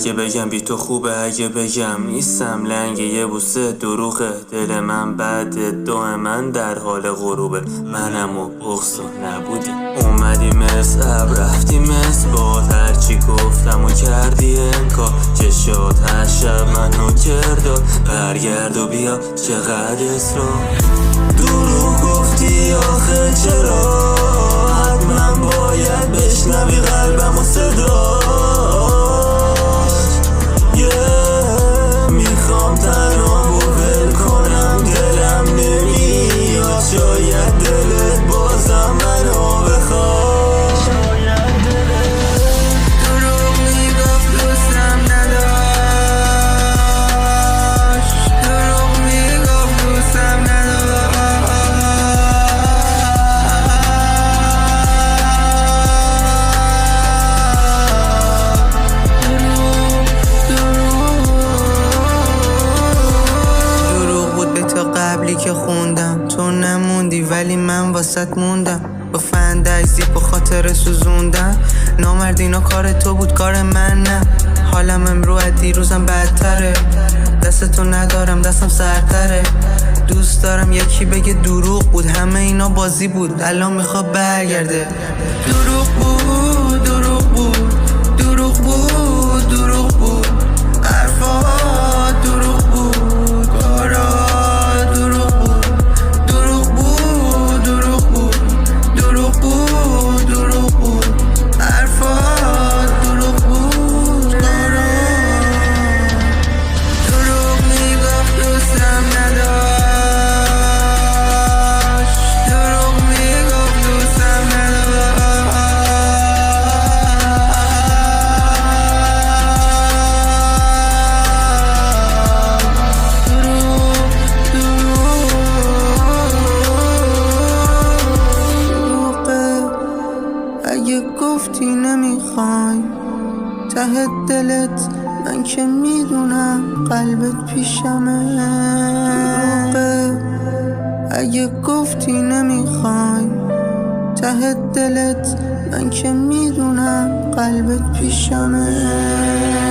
اگه بگم بی تو خوبه، اگه بگم نیستم لنگ یه بوسه دروغه. دل من بعد دائما در حال غروبه. منم و بغض نبودی، اومدی مثل ابر رفتی مثل باد. هرچی گفتم و کردی انکار، چشات هر شب منو کرداد. برگرد و بیا چقدر اصرار. دروغ گفتی آخه چرا؟ حتما باید بشنوی قلبم و صداش. میخوام تنها و ول کنم، دلم نمیاد. شاید دلت بازم منو بخواد. دروغ میگفت دوستم نداشت، دروغ میگفت دوستم قبلی که خوندم تو نموندی ولی من واسط موندم. با فندک زیپ و خاطر سوزوندم. نامردینا کار تو بود کار من نه. حالم امرو از دیروزم بدتره. دستتو ندارم دستم سرتره. دوست دارم یکی بگه دروغ بود، همه اینا بازی بود، الان میخواد برگرده. دروغ بود دروغ بود دروغ بود دروغ بود، حرفات دروغ بود، کارات اگه گفتی نمیخوای ته دلت، من که میدونم قلبت پیشمه. اگه گفتی نمیخوای ته دلت، من که میدونم قلبت پیشمه.